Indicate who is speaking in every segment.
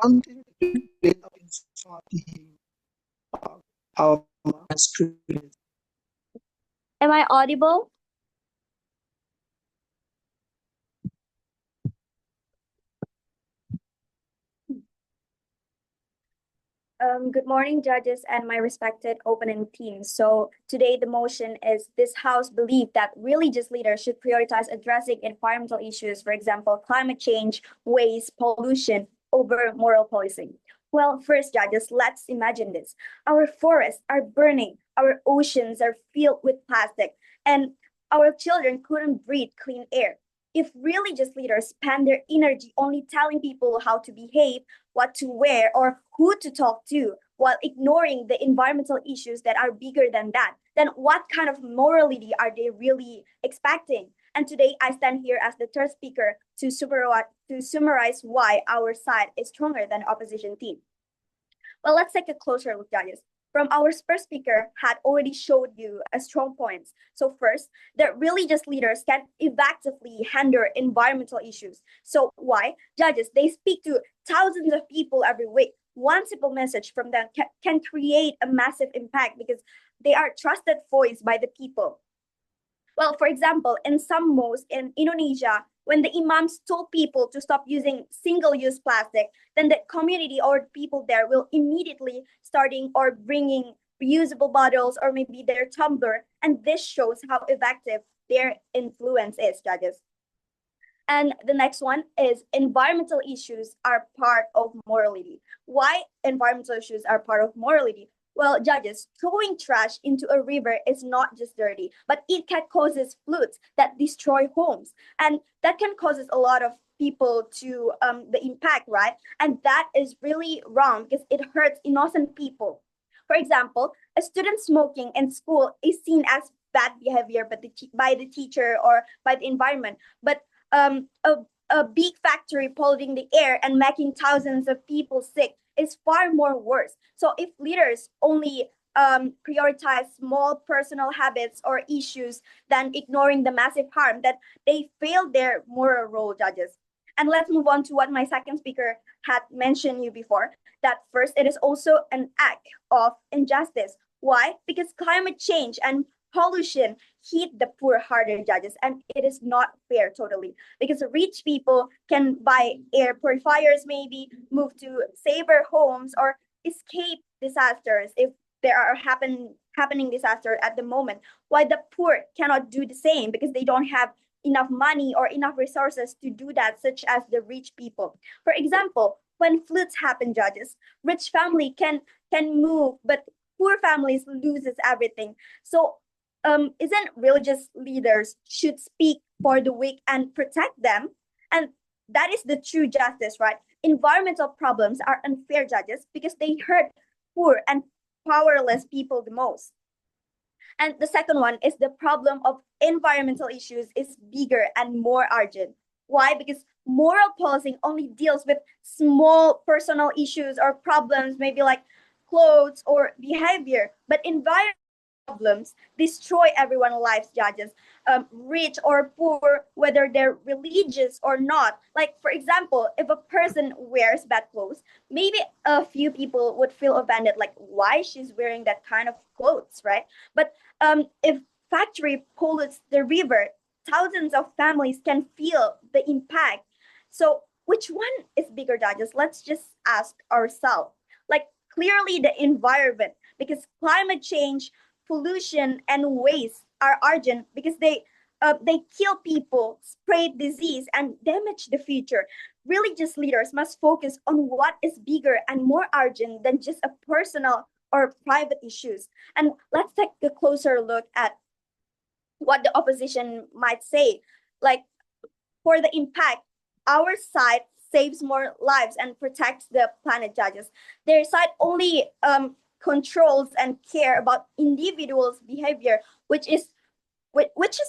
Speaker 1: something to build up in society, our masculinity.
Speaker 2: Am I audible? Good morning, judges and my respected opponent team. So today the motion is this House believe that religious leaders should prioritize addressing environmental issues, for example, climate change, waste, pollution, over moral policing. Well, first, judges, let's imagine this. Our forests are burning, our oceans are filled with plastic, and our children couldn't breathe clean air. If religious leaders spend their energy only telling people how to behave, what to wear, or who to talk to, while ignoring the environmental issues that are bigger than that, then what kind of morality are they really expecting? And today I stand here as the third speaker to summarize why our side is stronger than opposition team. Well, let's take a closer look, judges. From our first speaker had already showed you a strong points. So first, that religious leaders can effectively handle environmental issues. So why? Judges, they speak to thousands of people every week. One simple message from them can create a massive impact because they are trusted voice by the people. Well, for example, in some mosques in Indonesia, when the imams told people to stop using single-use plastic, then the community or people there will immediately starting or bringing reusable bottles or maybe their tumbler. And this shows how effective their influence is, judges. And the next one is environmental issues are part of morality. Why environmental issues are part of morality? Well, judges, throwing trash into a river is not just dirty, but it can causes floods that destroy homes. And that can causes a lot of people to the impact, right? And that is really wrong because it hurts innocent people. For example, a student smoking in school is seen as bad behavior by the teacher or by the environment. But a big factory polluting the air and making thousands of people sick is far more worse. So if leaders only prioritize small personal habits or issues than ignoring the massive harm, that they fail their moral role, judges. And let's move on to what my second speaker had mentioned you before, that first, it is also an act of injustice. Why? Because climate change and pollution hit the poor harder, judges, and it is not fair totally because rich people can buy air purifiers, maybe move to safer homes or escape disasters if there are happening disaster at the moment, while the poor cannot do the same because they don't have enough money or enough resources to do that, such as the rich people. For example, when floods happen, judges, rich family can move, but poor families loses everything. So isn't religious leaders should speak for the weak and protect them? And that is the true justice, right? Environmental problems are unfair, judges, because they hurt poor and powerless people the most. And the second one is the problem of environmental issues is bigger and more urgent. Why? Because moral policing only deals with small personal issues or problems, maybe like clothes or behavior, but environmental problems destroy everyone's lives, judges, rich or poor, whether they're religious or not. Like, for example, if a person wears bad clothes, maybe a few people would feel offended, like why she's wearing that kind of clothes, right? But if factory pollutes the river, thousands of families can feel the impact. So which one is bigger, judges? Let's just ask ourselves. Like, clearly the environment, because climate change, pollution, and waste are urgent because they kill people, spread disease, and damage the future. Religious leaders must focus on what is bigger and more urgent than just a personal or private issues. And let's take a closer look at what the opposition might say. Like, for the impact, our side saves more lives and protects the planet, judges. Their side only controls and care about individuals' behavior, which is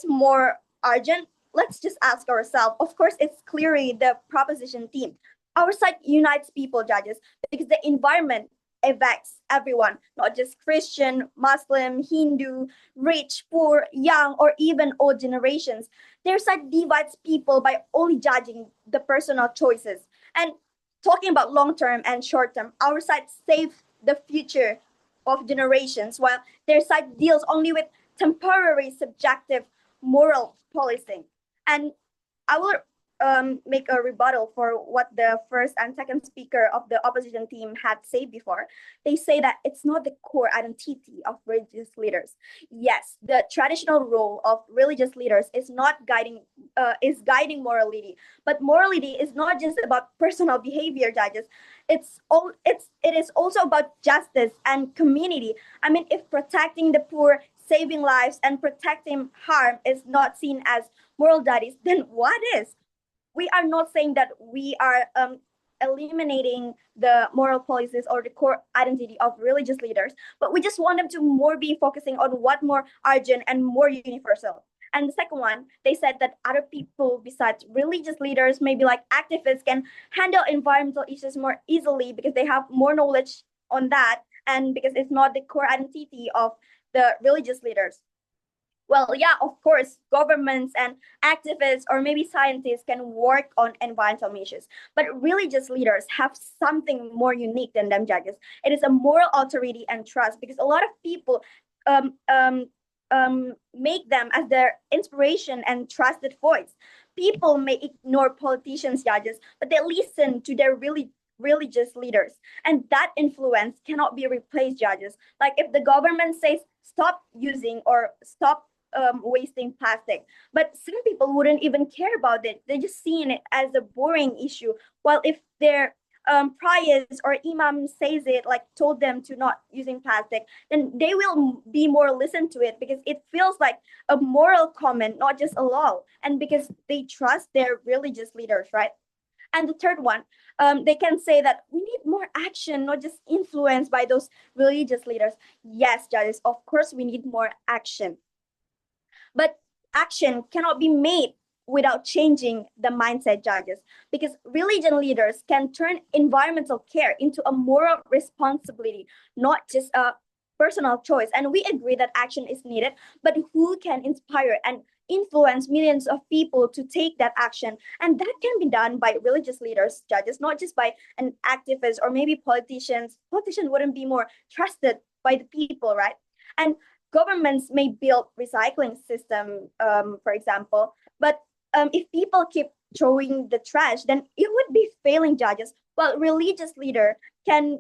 Speaker 2: more urgent. Let's just ask ourselves. Of course, it's clearly the proposition team. Our side unites people, judges, because the environment affects everyone, not just Christian, Muslim, Hindu, rich, poor, young, or even old generations. Their side divides people by only judging the personal choices. And talking about long term and short term. Our side saves the future of generations, while their side deals only with temporary subjective moral policing. And I will make a rebuttal for what the first and second speaker of the opposition team had said before. They say that it's not the core identity of religious leaders. Yes, the traditional role of religious leaders is not guiding morality, but morality is not just about personal behavior, judges. It is also about justice and community. I mean, if protecting the poor, saving lives, and protecting harm is not seen as moral duties, then what is? We are not saying that we are eliminating the moral policies or the core identity of religious leaders, but we just want them to more be focusing on what more urgent and more universal. And the second one, they said that other people besides religious leaders, maybe like activists, can handle environmental issues more easily because they have more knowledge on that and because it's not the core identity of the religious leaders. Well, yeah, of course, governments and activists or maybe scientists can work on environmental issues, but religious leaders have something more unique than them judges. It is a moral authority and trust because a lot of people um, um, make them as their inspiration and trusted voice. People may ignore politicians, judges, but they listen to their really religious leaders, and that influence cannot be replaced, judges. Like if the government says stop using or stop wasting plastic. But some people wouldn't even care about it. They're just seeing it as a boring issue. While if their priors or imam says it, like told them to not using plastic, then they will be more listen to it because it feels like a moral comment, not just a law. And because they trust their religious leaders, right? And the third one, they can say that we need more action, not just influenced by those religious leaders. Yes, judges, of course, we need more action. But action cannot be made without changing the mindset, judges, because religion leaders can turn environmental care into a moral responsibility, not just a personal choice. And we agree that action is needed, but who can inspire and influence millions of people to take that action? And that can be done by religious leaders, judges, not just by an activist or maybe politicians. Politicians wouldn't be more trusted by the people, right? And governments may build recycling system, for example, but if people keep throwing the trash, then it would be failing, judges. Well, religious leader can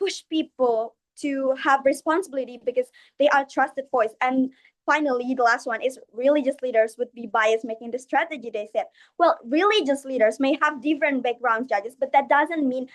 Speaker 2: push people to have responsibility because they are trusted voice. And finally, the last one is religious leaders would be biased making the strategy, they said. Well, religious leaders may have different backgrounds, judges, but that doesn't mean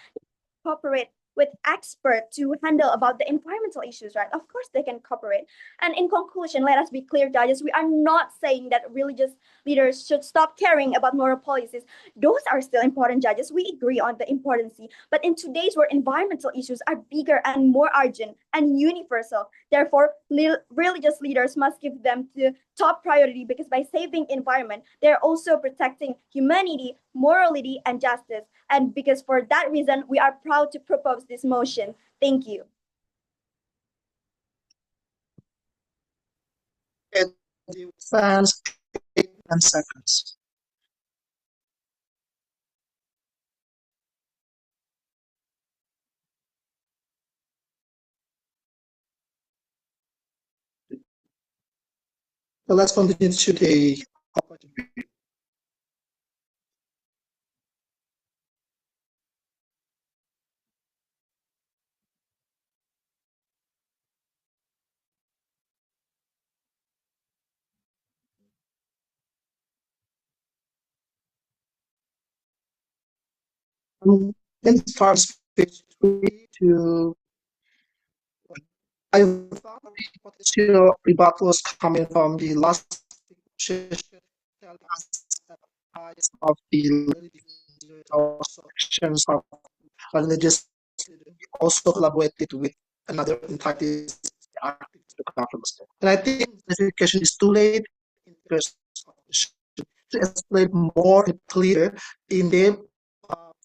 Speaker 2: cooperate with experts to handle about the environmental issues, right? Of course they can cooperate. And in conclusion, let us be clear, judges, we are not saying that religious leaders should stop caring about moral policies. Those are still important, judges. We agree on the importance. But in today's where environmental issues are bigger and more urgent and universal, therefore, religious leaders must give them the top priority because by saving environment, they're also protecting humanity, morality, and justice. And because for that reason, we are proud to propose this motion. Thank you.
Speaker 1: And the fans 8 and seconds. So let's continue to the opportunity. In the first speech, to I found the potential rebuttals coming from the last session tell us that bias of the also actions of religious also collaborated with another entities to conference. And I think clarification is too late in terms of to explain more clear in the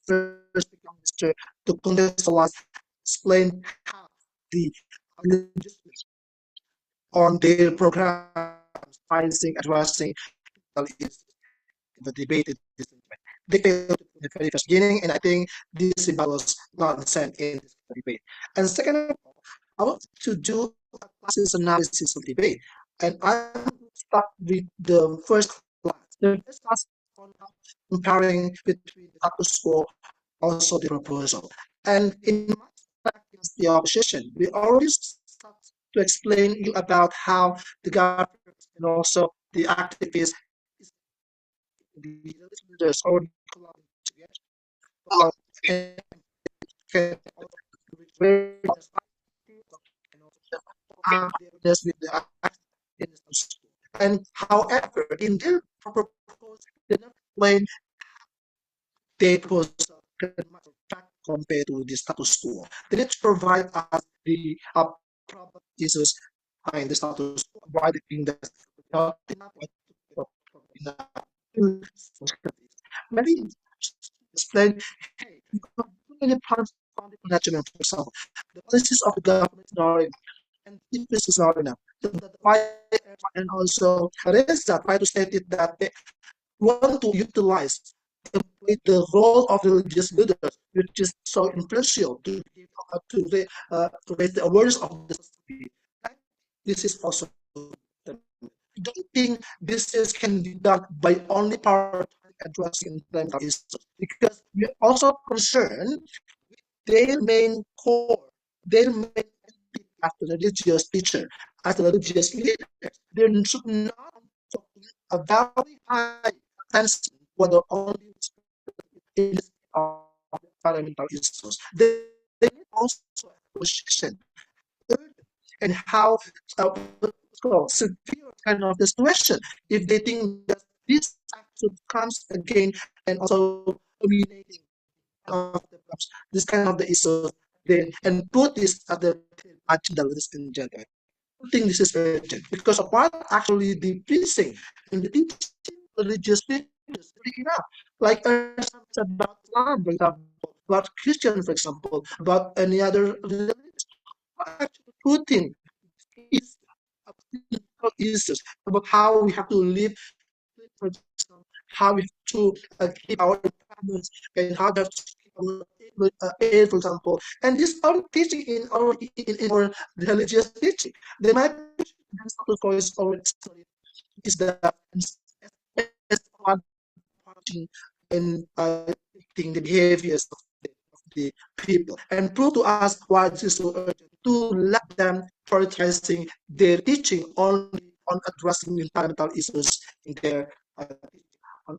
Speaker 1: first minister to contextualize, explain how the religious on their programs, addressing the debate. They failed to the very first beginning, and I think this debate was not the same in this debate. And second of all, I want to do a classes analysis of debate, and I start with the first class. The first class on how comparing between the status quo, also the proposal. And in my against the opposition, we already start to explain you about how the government and also the activists the leaders or collaborate together. And can also very awareness with the and however in their proposal they not explain they propose compared to the status quo. They need to provide us the problem issues behind the status quo, why they think that not enough maybe explain, hey, we got too many problems on the management, for example. The policies of the government is not enough, and this is not enough. And also there is that try to state it that they want to utilize the role of religious leaders, which is so influential to raise the awareness of the society. This is also I don't think this is can be done by only prioritizing addressing environmental issues because we're also concerned their main core, their main entity as the religious teacher, as the religious leader. There should not a very high attention whether only in environmental issues. They need also a position and how severe kind of the situation if they think that this action comes again and also dominating of the this kind of the issues then and put this at the agenda, ladies and gentlemen. I think this is urgent because of what actually the preaching and the teaching religious leaders enough. Like about Islam, for example, about Christian, for example, about any other religion, actually putting is issues about how we have to live, how we have to keep our environments, and how we have to keep our air, for example. And this are teaching in our religious teaching. They might be is always is that as one watching and dictating the behaviors of the people and prove to us why this is so urgent to let them prioritizing their teaching only on addressing environmental issues in their on,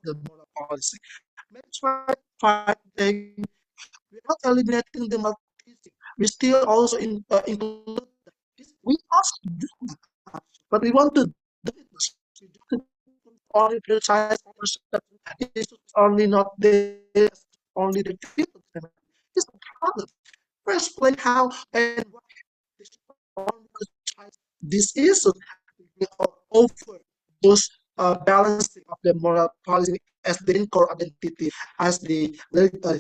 Speaker 1: the moral policy. Let's try we're not eliminating the multitheism. We still also include we also do that, but we want to do it only criticize it's only not the only the people. It's a problem. We explain how and what this is over those balancing of the moral policy as the core identity as the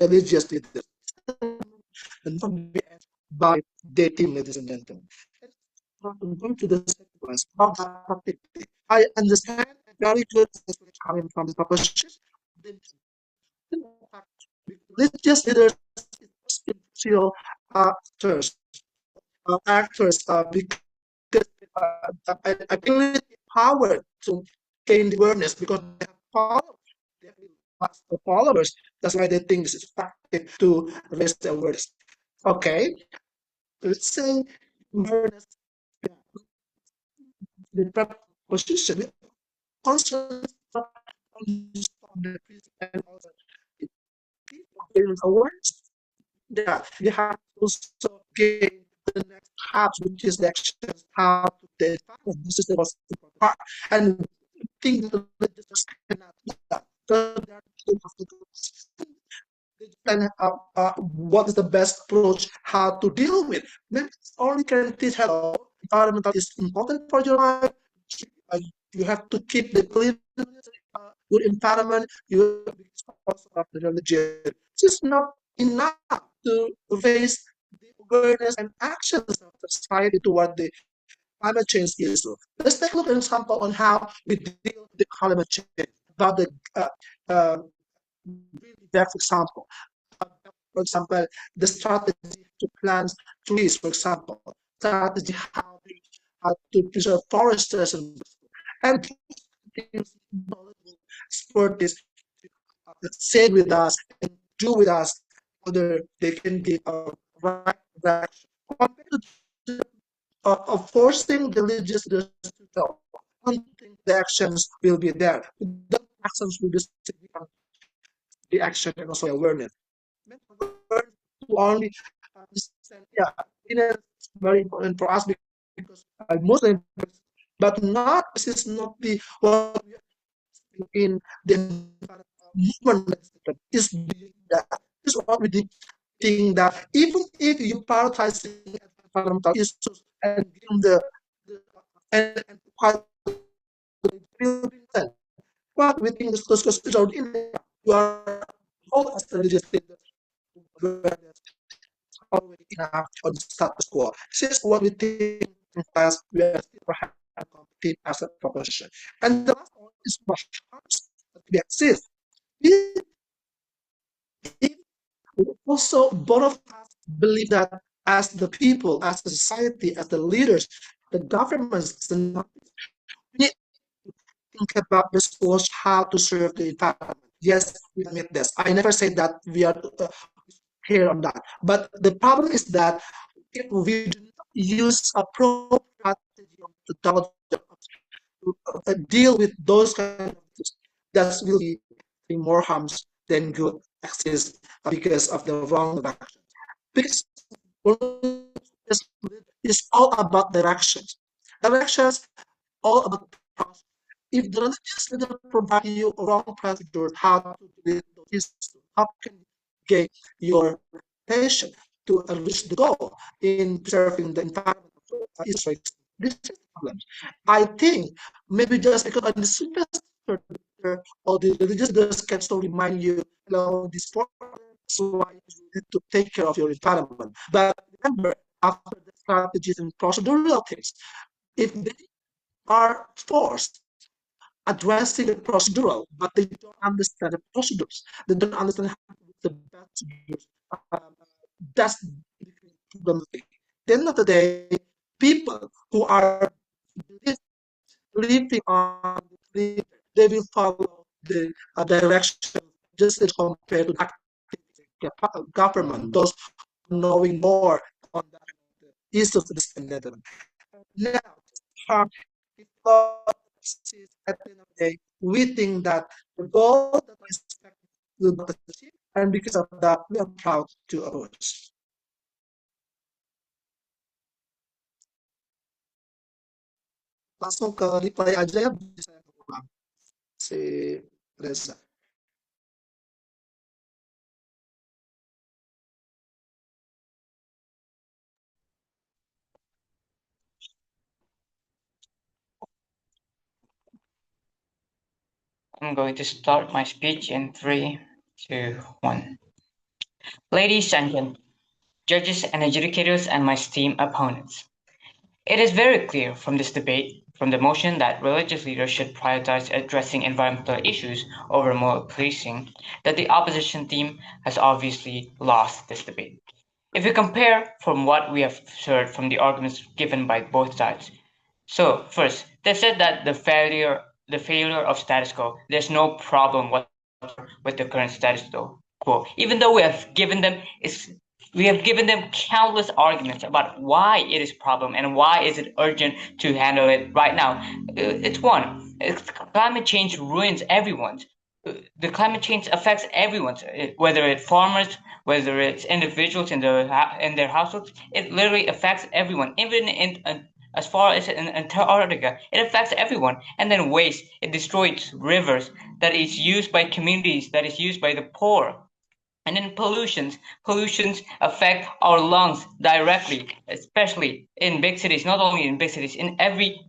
Speaker 1: religious leaders and not be by their team, ladies and gentlemen. Going to the second one, about productivity. I understand very good coming from the proposition. Religious leaders still actors, because I believe empowered to gain the awareness because they have followers, they have lots of followers. That's why they think this is effective to raise the awareness. Okay, let's say awareness, the position, constant the and also awareness. Yeah, you have to also gain the next part, which is the actions how to take this is the most important part. And I think the legislators cannot do that. So they are and what is the best approach how to deal with. Maybe only can teach hello. Environmental is important for your life. Uh, you have to keep the clean, good environment. You also of the religion. It's just not enough to raise the awareness and actions of the society toward the climate change issue. Let's take a look at an example on how we deal with the climate change about the uh, really best example. For example, the strategy to plant trees, for example, strategy how to preserve forests and things knowledgeable expertise stay with us and do with us whether they can give a right direction. Compared to of forcing the religious leaders to tell, I don't think the actions will be there. The actions will be significant the action and also awareness. Awareness to only understand, yeah, it is very important for us because Muslim, but not this is not the what we are in the movement is beyond that. This is what we think that even if you prioritize environmental issues and give the and what we think is is already in there. You are all as religious leaders already enough on the status quo. This is what we think in class we are still perhaps complete as a proposition. And the last one is perhaps that we exist. If also both of us believe that as the people, as the society, as the leaders, the governments, the we need to think about the schools how to serve the environment. Yes, we admit this. I never say that we are here on that. But the problem is that if we do not use a pro strategy of methodology to deal with those kind of things, that will be more harms than good exist because of the wrong direction. Because it's all about directions. Directions all about process. If the religious leader provide you a wrong procedure, how to do this, how can you get your patient to reach the goal in preserving the environment of Israel? This is the problem. I think maybe just because on the simplest all the religious leaders can still remind you, hello, this problem is why you need to take care of your environment. But remember, after the strategies and procedural things, if they are forced addressing the procedural, but they don't understand the procedures. They don't understand how to the best procedures. That's the problem. At the end of the day, people who are living on the they will follow the direction just as compared to the government, those knowing more on the issues of this pandemic. Now, at the end of the day, we think that the goal that we expect will not achieve, and because of that, we are proud to oppose. Langsung ke reply aja ya, bisa ulang si Reza.
Speaker 3: I'm going to start my speech in 3, 2, 1. Ladies and gentlemen, judges and adjudicators and my esteemed opponents. It is very clear from this debate, from the motion that religious leaders should prioritize addressing environmental issues over moral policing, that the opposition team has obviously lost this debate. If we compare from what we have heard from the arguments given by both sides, so first, they said that the failure of status quo, there's no problem whatsoever with the current status quo. Even though we have given them countless arguments about why it is a problem and why is it urgent to handle it right now. It's one, climate change ruins everyone's. The climate change affects everyone, whether it's farmers, whether it's individuals in their households. It literally affects everyone, even in as far as in Antarctica. It affects everyone. And then waste, it destroys rivers that is used by communities, that is used by the poor. And then pollutions affect our lungs directly, especially in big cities, not only in big cities, in every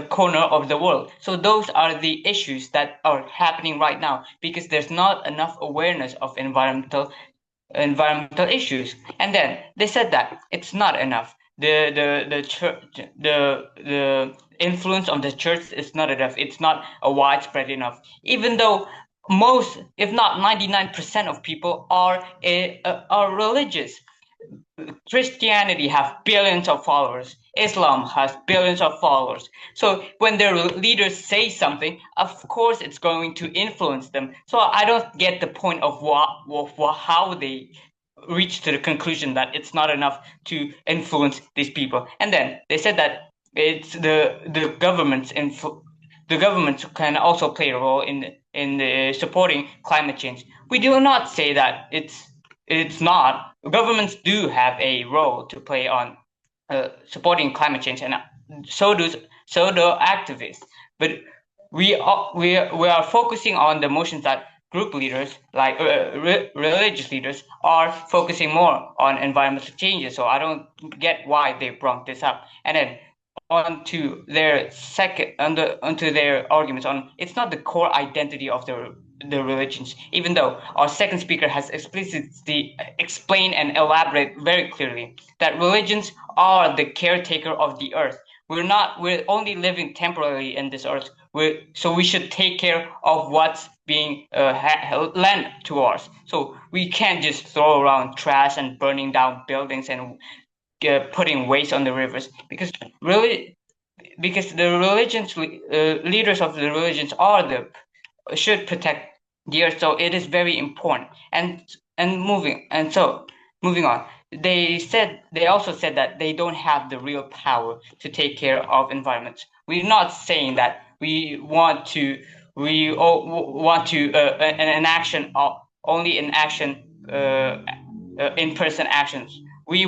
Speaker 3: corner of the world. So those are the issues that are happening right now because there's not enough awareness of environmental issues. And then they said that it's not enough. The church, the influence of the church is not enough. It's not a widespread enough. Even though most, if not 99% of people are religious. Christianity have billions of followers. Islam has billions of followers. So when their leaders say something, of course it's going to influence them. So I don't get the point of how they reach to the conclusion that it's not enough to influence these people. And then they said that it's the governments can also play a role in supporting climate change. We do not say that it's not. Governments do have a role to play on supporting climate change, and so do activists. But we are focusing on the motions that group leaders, like religious leaders, are focusing more on environmental changes. So I don't get why they brought this up. And then onto their arguments on it's not the core identity of the religions, even though our second speaker has explicitly explained and elaborated very clearly that religions are the caretaker of the earth. We're only living temporarily in this earth. So we should take care of what's being lent to us. So we can't just throw around trash and burning down buildings and putting waste on the rivers, because the religions leaders of the religions should protect the earth. So it is very important. Moving on, they also said that they don't have the real power to take care of environments. We're not saying that we want to an action, only in action, in-person actions. We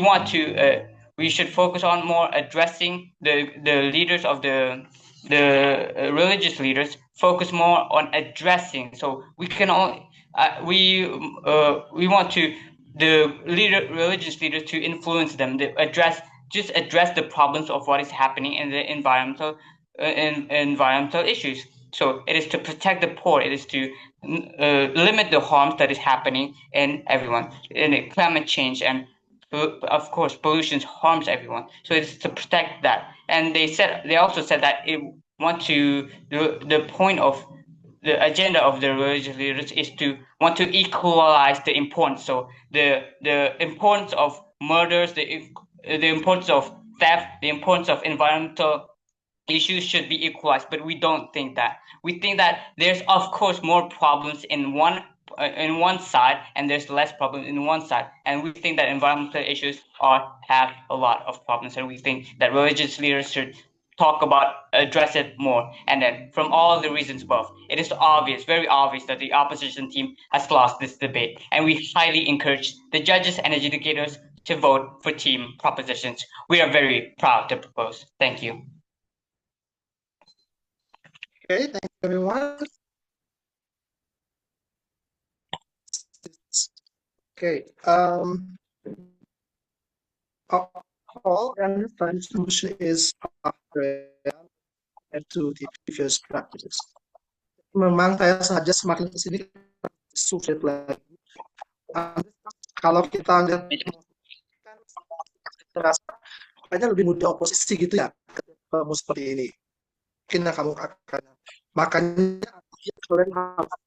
Speaker 3: should focus on more addressing the leaders of the religious leaders, focus more on addressing. So we can only we want to the religious leaders to influence them, to address the problems of what is happening in the environmental issues. So it is to protect the poor. It is to limit the harms that is happening in everyone, in climate change, and of course pollution harms everyone. So it's to protect that. And they also said that the point of the agenda of the religious leaders is to want to equalize the importance. So the importance of murders, the importance of theft, the importance of environmental issues should be equalized. But we don't think that. We think that there's of course more problems in one side, and there's less problems in one side. And we think that environmental issues have a lot of problems, and we think that religious leaders should address it more. And then from all the reasons above, it is obvious, very obvious, that the opposition team has lost this debate, and we highly encourage the judges and adjudicators to vote for team propositions. We are very proud to propose. Thank you.
Speaker 1: Okay, thank you everyone. Okay, all and the solution is to the previous practices. Memang saya sengaja semakin kesini sulit lagi. Kalau kita lihat terasa kayaknya lebih mudah oposisi gitu ya, kamu seperti ini. Mungkin yang kamu akan makanya kalian harus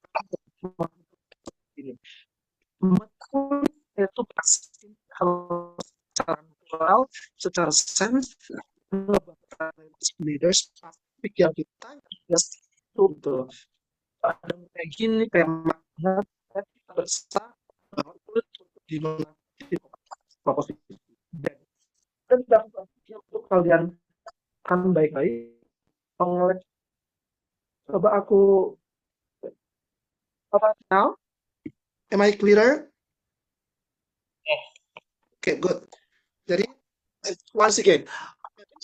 Speaker 1: ini. Itu pasti kalau secara natural, secara sense, leaders pasti pikir kita itu betul. Ada kayak gini, kayak mana kita bersama di mana proposisi. Dan untuk kalian kan baik-baik, coba aku now. Am I clearer?
Speaker 3: Yes.
Speaker 1: Okay, good. Jadi, once again,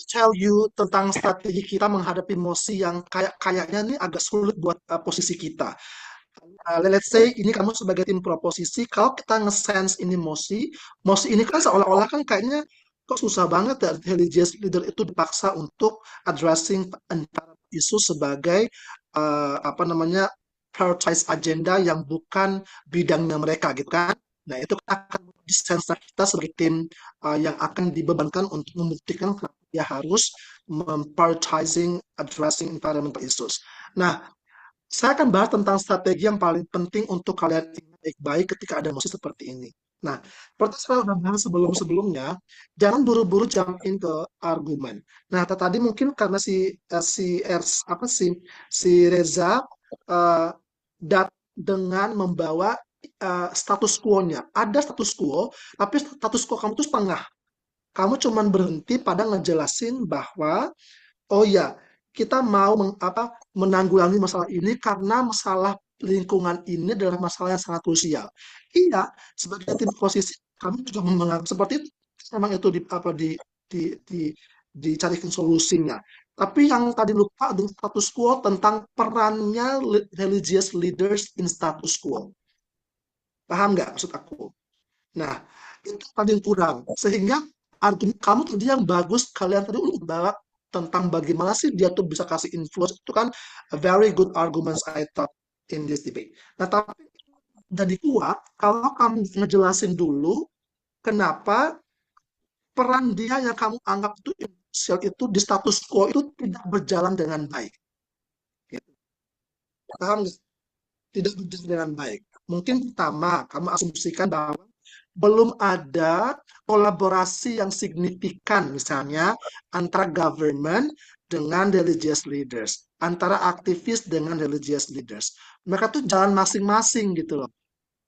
Speaker 1: tell you tentang strategi kita menghadapi emosi yang kayaknya ini agak sulit buat posisi kita. Let's say ini kamu sebagai tim proposisi, kalau kita nge-sense ini emosi ini kan seolah-olah kan kayaknya kok susah banget ya religious leader itu dipaksa untuk addressing isu sebagai prioritize agenda yang bukan bidangnya mereka gitu kan. Nah itu akan sense kita sebagai tim yang akan dibebankan untuk membuktikan kenapa dia harus prioritizing addressing environmental issues. Nah Saya akan bahas tentang strategi yang paling penting untuk kalian ingat baik-baik ketika ada emosi seperti ini. Nah, seperti saya sudah bahas sebelum-sebelumnya, jangan buru-buru jump in ke argumen. Nah, tadi mungkin karena si Reza eh, dengan membawa status quo-nya. Ada status quo, tapi status quo kamu itu setengah. Kamu cuman berhenti pada ngejelasin bahwa oh ya, kita mau menanggulangi masalah ini karena masalah lingkungan ini adalah masalah yang sangat krusial. Iya, sebagai tim posisi kami juga menganggap seperti itu. Memang itu di dicarikan solusinya. Tapi yang tadi lupa dengan status quo tentang perannya religious leaders in status quo. Paham nggak maksud aku? Nah, itu tadi yang kurang. Sehingga argumen kamu tadi yang bagus, kalian tadi udah bawa tentang bagaimana sih dia tuh bisa kasih influence, itu kan a very good arguments I thought in this debate. Nah, tapi jadi kuat kalau kamu ngejelasin dulu kenapa peran dia yang kamu anggap itu imparsial itu di status quo itu tidak berjalan dengan baik. Gitu. Paham nggak? Tidak berjalan dengan baik. Mungkin pertama, kamu asumsikan bahwa belum ada kolaborasi yang signifikan, misalnya antara government dengan religious leaders, antara aktivis dengan religious leaders. Mereka tuh jalan masing-masing gitu loh.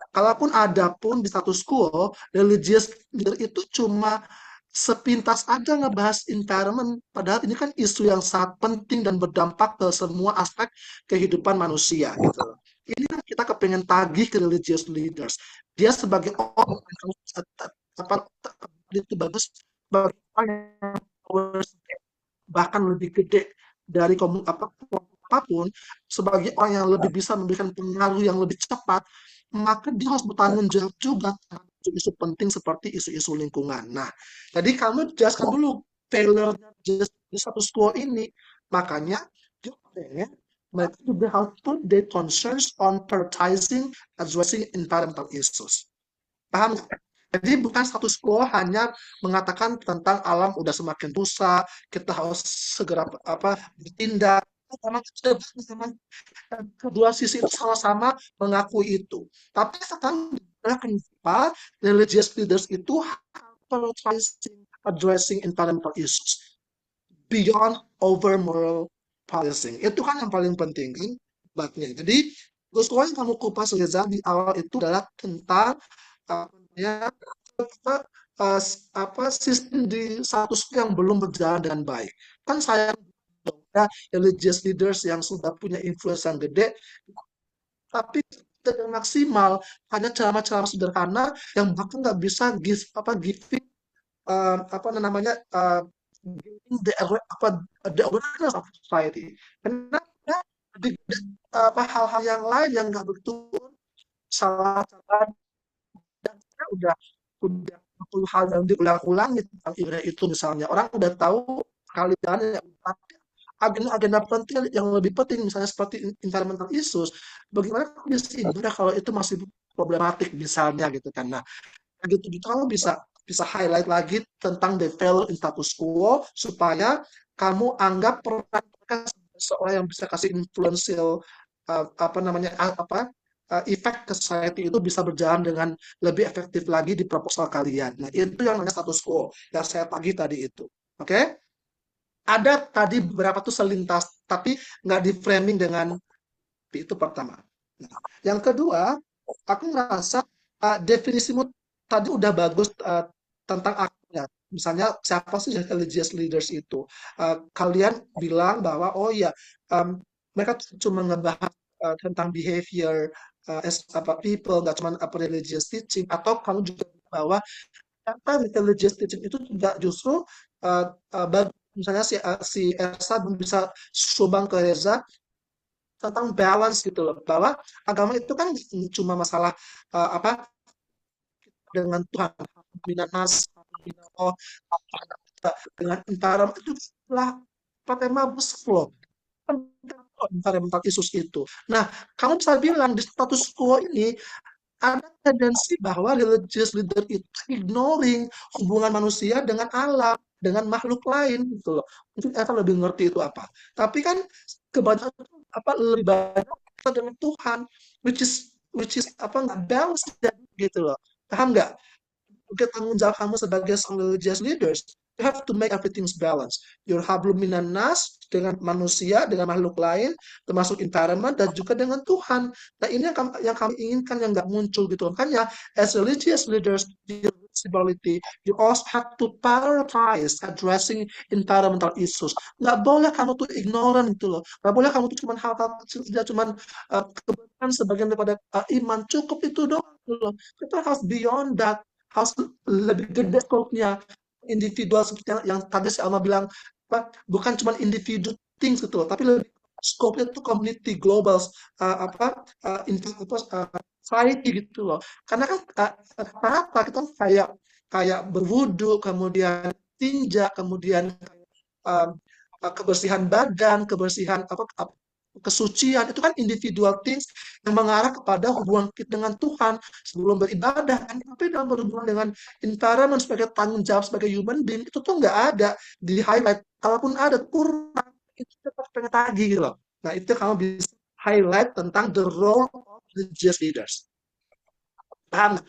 Speaker 1: Kalaupun ada pun di status quo, religious leader itu cuma sepintas aja ngebahas environment, padahal ini kan isu yang sangat penting dan berdampak ke semua aspek kehidupan manusia gitu. Ini kan kita kepengen tagih ke religious leaders. Dia sebagai orang apa itu bagus sebagai orang yang bahkan lebih gede dari apapun, sebagai orang yang lebih bisa memberikan pengaruh yang lebih cepat, maka dia harus bertanggung jawab juga isu penting seperti isu-isu lingkungan. Nah, jadi kamu jelaskan dulu failure di status quo ini. Makanya dia pengen mereka juga harus put their concerns on prioritizing addressing environmental issues. Paham nggak? Jadi bukan status quo hanya mengatakan tentang alam udah semakin rusak, kita harus segera bertindak. Memang kedua sisi itu sama-sama mengakui itu. Tapi sekarang kenapa religious leaders itu prioritizing addressing environmental issues beyond over moral policing. Itu kan yang paling penting kan debatnya. Jadi terus yang kamu kupas Reza di awal itu adalah tentang ya sistem di status yang belum berjalan dengan baik. Kan saya religious leaders yang sudah punya influence yang gede, tapi tidak maksimal, hanya ceramah-ceramah sederhana yang bahkan nggak bisa giving namanya giving the awareness of society. Kenapa di hal-hal yang lain yang nggak betul salah dan udah 20 hal yang diulang-ulangi tentang ibadah itu misalnya orang udah tahu kali jalannya, tapi agenda-agenda penting yang lebih penting misalnya seperti environmental issues, bagaimana bisa ibadah kalau itu masih problematik misalnya gitu kan. Nah, gitu gitu kamu bisa highlight lagi tentang the failure in status quo supaya kamu anggap peran seorang yang bisa kasih influential efek ke society itu bisa berjalan dengan lebih efektif lagi di proposal kalian. Nah, itu yang namanya status quo yang saya tagih tadi itu. Oke? Ada tadi beberapa tuh selintas, tapi nggak di framing dengan itu pertama. Nah, yang kedua, aku ngerasa definisimu tadi udah bagus tentang aktornya. Misalnya siapa sih religious leaders itu? Kalian bilang bahwa oh ya mereka cuma ngebahas tentang behavior people, nggak cuma religious teaching. Atau kamu juga bahwa apa religious teaching itu juga justru misalnya si Elsa bisa sumbang ke Reza tentang balance gitu loh, bahwa agama itu kan cuma masalah dengan Tuhan, binanas, oh, dengan environment itu adalah tema besar loh, environmental issues itu. Nah, kamu bisa bilang di status quo ini ada tendensi bahwa religious leader itu ignoring hubungan manusia dengan alam, dengan makhluk lain gitu loh. Mungkin Eva lebih ngerti itu apa. Tapi kan kebanyakan lebih banyak dengan Tuhan, which is apa nggak balance gitu loh, paham nggak? Tanggung jawab kamu sebagai religious leaders, you have to make everything balance. Your hablum minan nas dengan manusia, dengan makhluk lain, termasuk environment dan juga dengan Tuhan. Nah ini yang kami inginkan yang nggak muncul gitu. Makanya as religious leaders, your responsibility, you also have to prioritize addressing environmental issues. Nggak boleh kamu tuh ignorant gitu loh. Nggak boleh kamu tuh cuma hal-hal kecil saja, cuma kebenaran sebagian daripada iman. Cukup itu doang gitu loh. Kita harus beyond that, harus lebih gede scope-nya, individual seperti yang tadi si Alma bilang, bukan cuma individu things gitu, tapi lebih scope-nya itu community global, society gitu loh. Karena kan apa kita kayak berwudu, kemudian tinja, kemudian um, kebersihan badan, kebersihan kesucian itu kan individual things yang mengarah kepada hubungan kita dengan Tuhan sebelum beribadah kan. Tapi dalam berhubungan dengan environment sebagai tanggung jawab sebagai human being itu tuh nggak ada di highlight, kalaupun ada kurang itu tetap pengen tagih gitu loh. Nah itu kamu bisa highlight tentang the role of religious leaders, paham?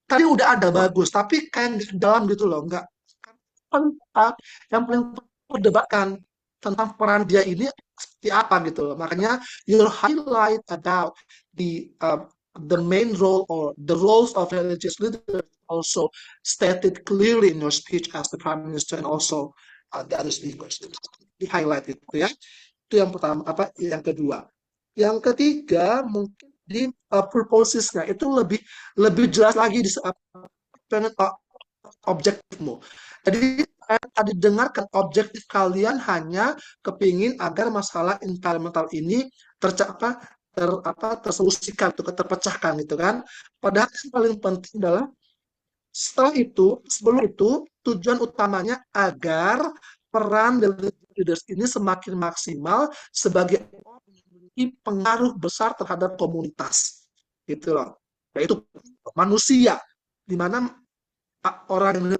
Speaker 1: Tadi udah ada bagus tapi kayak nggak dalam gitu loh, nggak penting. Yang paling perdebatkan tentang peran dia ini seperti apa gitu loh. Makanya you highlight about the main role or the roles of religious leaders also stated clearly in your speech as the prime minister and also the other speakers. Di highlight itu ya. Itu yang pertama. Yang kedua, yang ketiga mungkin di purposesnya itu lebih jelas lagi di objektifmu. Jadi saya tadi dengarkan objektif kalian hanya kepingin agar masalah environmental ini tersolusikan, terpecahkan gitu kan. Padahal yang paling penting adalah sebelum itu tujuan utamanya agar peran leaders ini semakin maksimal sebagai memiliki pengaruh besar terhadap komunitas, gitu loh. Yaitu manusia, di mana orang yang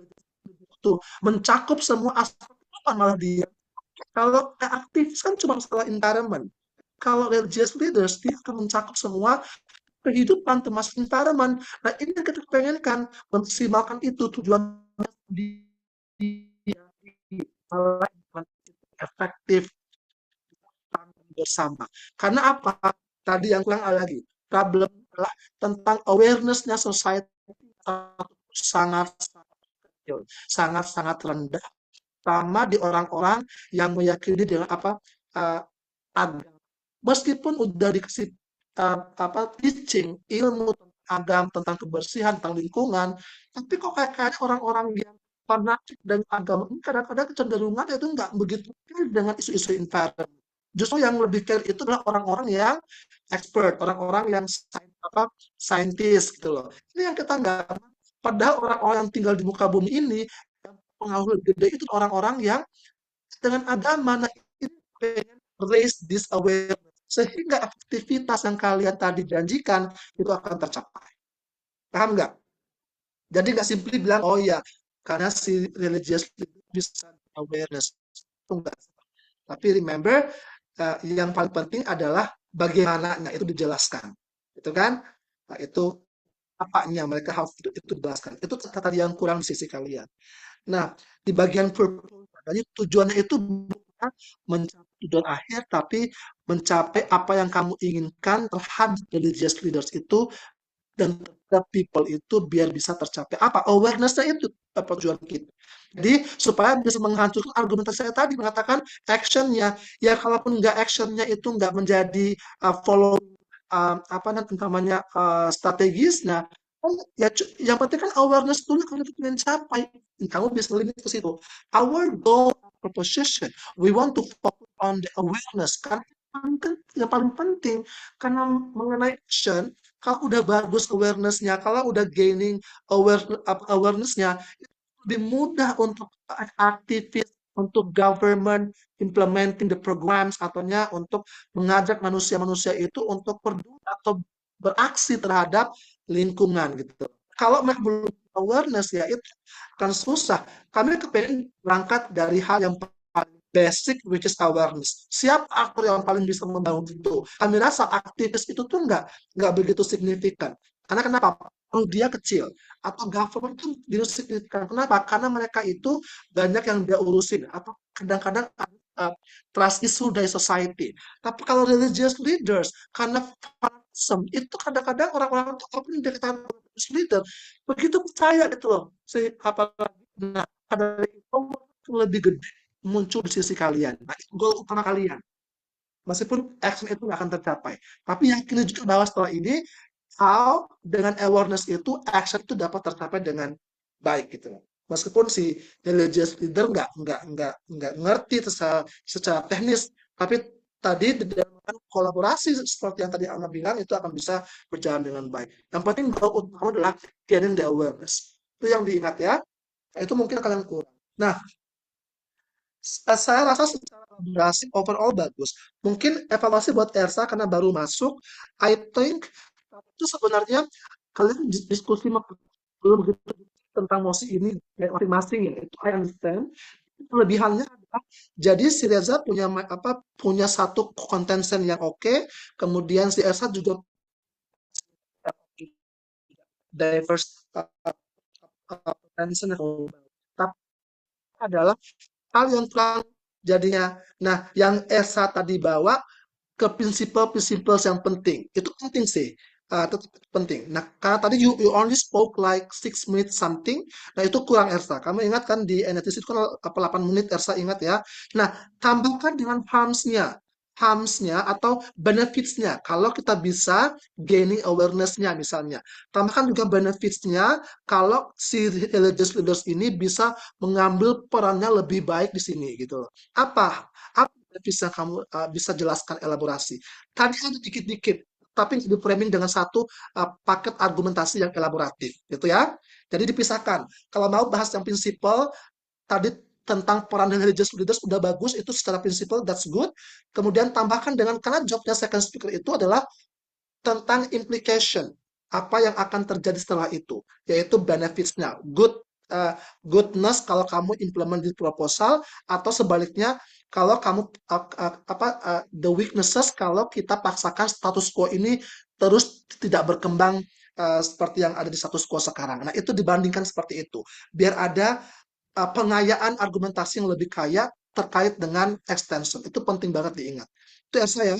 Speaker 1: itu mencakup semua aspek, malah dia. Kalau aktivis kan cuma masalah environment. Kalau religious leaders dia akan mencakup semua kehidupan termasuk environment. Nah ini yang kita pengenkan, memaksimalkan itu tujuannya di efektif bersama. Karena apa? Tadi yang kurang lagi, problem adalah tentang awareness-nya society sangat sangat rendah, sama di orang-orang yang meyakini dengan agama. Meskipun udah dikasih teaching ilmu tentang agama, tentang kebersihan, tentang lingkungan, tapi kok kayak orang-orang yang fanatik dengan agama ini kadang-kadang kecenderungan itu nggak begitu care dengan isu-isu environment. Justru yang lebih care itu adalah orang-orang yang expert, orang-orang yang saintis gitu loh. Ini yang kita nggak. Padahal orang-orang yang tinggal di muka bumi ini yang pengaruh gede itu orang-orang yang dengan agama. Nah, ini pengen raise this awareness sehingga aktivitas yang kalian tadi janjikan itu akan tercapai. Paham nggak? Jadi nggak simply bilang, oh ya, karena si religious bisa awareness. Itu enggak. Tapi remember, yang paling penting adalah bagaimananya itu dijelaskan. Itu kan? Nah, itu apanya mereka harus itu dijelaskan. Itu tadi yang kurang di sisi kalian. Nah, di bagian purpose, jadi tujuannya itu bukan mencapai tujuan akhir, tapi mencapai apa yang kamu inginkan terhadap religious leaders itu dan terhadap people itu biar bisa tercapai. Apa? Awareness-nya itu tujuan kita. Jadi supaya bisa menghancurkan argumentasi saya tadi mengatakan action-nya. Ya kalaupun nggak action-nya itu nggak menjadi follow namanya strategis. Nah, ya yang penting kan awareness dulu kalau kita ingin capai. Kamu bisa limit ke situ. Our goal proposition, we want to focus on the awareness kan yang paling penting karena mengenai action. Kalau udah bagus awareness-nya, kalau udah gaining awareness-nya, lebih mudah untuk aktivis, untuk government implementing the programs, ataunya untuk mengajak manusia-manusia itu untuk peduli atau beraksi terhadap lingkungan gitu. Kalau mereka belum awareness ya itu akan susah. Kami kepengen berangkat dari hal yang paling basic which is awareness. Siapa aktor yang paling bisa membangun itu? Kami rasa aktivis itu tuh nggak begitu signifikan. Karena kenapa? Kalau dia kecil atau government itu tidak signifikan. Kenapa? Karena mereka itu banyak yang dia urusin atau kadang-kadang trust issue dari society. Tapi kalau religious leaders, karena fanatism, itu kadang-kadang orang-orang itu apa yang dikatakan religious leader begitu percaya gitu loh. Apalagi nah, dari itu lebih gede muncul di sisi kalian. Nah, itu goal utama kalian. Meskipun action itu nggak akan tercapai. Tapi yakini juga bahwa setelah ini, how dengan awareness itu, action itu dapat tercapai dengan baik gitu loh. Meskipun si religious leader nggak ngerti secara teknis, tapi tadi dalam kolaborasi seperti yang tadi Ana bilang itu akan bisa berjalan dengan baik. Yang penting goal utama adalah getting the awareness. Itu yang diingat ya. Itu mungkin kalian kurang. Nah, saya rasa secara elaborasi overall bagus. Mungkin evaluasi buat Ersa karena baru masuk. I think itu sebenarnya kalian diskusi belum begitu tentang mosi ini masing-masing ya. Itu I understand. Kelebihannya adalah jadi si Reza punya satu contention yang oke, kemudian si Ersa juga diverse contention yang tapi adalah hal yang kurang jadinya. Nah, yang Esa tadi bawa ke prinsipal-prinsipal yang penting. Itu penting sih. Itu penting. Nah, karena tadi you only spoke like 6 minutes something. Nah, itu kurang Ersa. Kamu ingat kan di NTC itu kan 8 menit Ersa ingat ya. Nah, tambahkan dengan harmsnya atau benefitsnya. Kalau kita bisa gaining awareness-nya misalnya. Tambahkan juga benefitsnya kalau si religious leaders ini bisa mengambil perannya lebih baik di sini gitu loh. Apa bisa kamu bisa jelaskan elaborasi. Tadi ada dikit-dikit, tapi di framing dengan satu paket argumentasi yang elaboratif, gitu ya. Jadi dipisahkan. Kalau mau bahas yang prinsipal, tadi tentang peran religious leaders udah bagus, itu secara prinsipal that's good. Kemudian tambahkan dengan karena jobnya second speaker itu adalah tentang implication, apa yang akan terjadi setelah itu, yaitu benefits-nya, goodness kalau kamu implement di proposal, atau sebaliknya kalau kamu the weaknesses kalau kita paksakan status quo ini terus tidak berkembang seperti yang ada di status quo sekarang. Nah, itu dibandingkan seperti itu, biar ada pengayaan argumentasi yang lebih kaya terkait dengan extension. Itu penting banget diingat. Itu ya saya.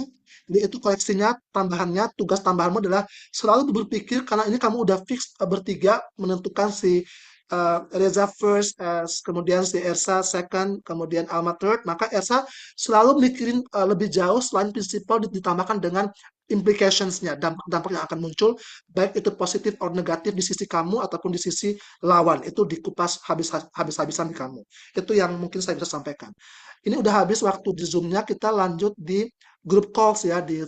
Speaker 1: Jadi itu koleksinya, tambahannya, tugas tambahanmu adalah selalu berpikir, karena ini kamu udah fix bertiga menentukan si Reza first, kemudian si Ersa second, kemudian Alma third, maka Ersa selalu mikirin lebih jauh selain prinsipal ditambahkan dengan implications-nya, dampak-dampak yang akan muncul, baik itu positif atau negatif di sisi kamu ataupun di sisi lawan, itu dikupas habis-habisan di kamu. Itu yang mungkin saya bisa sampaikan. Ini udah habis waktu di Zoom-nya, kita lanjut di group calls ya, di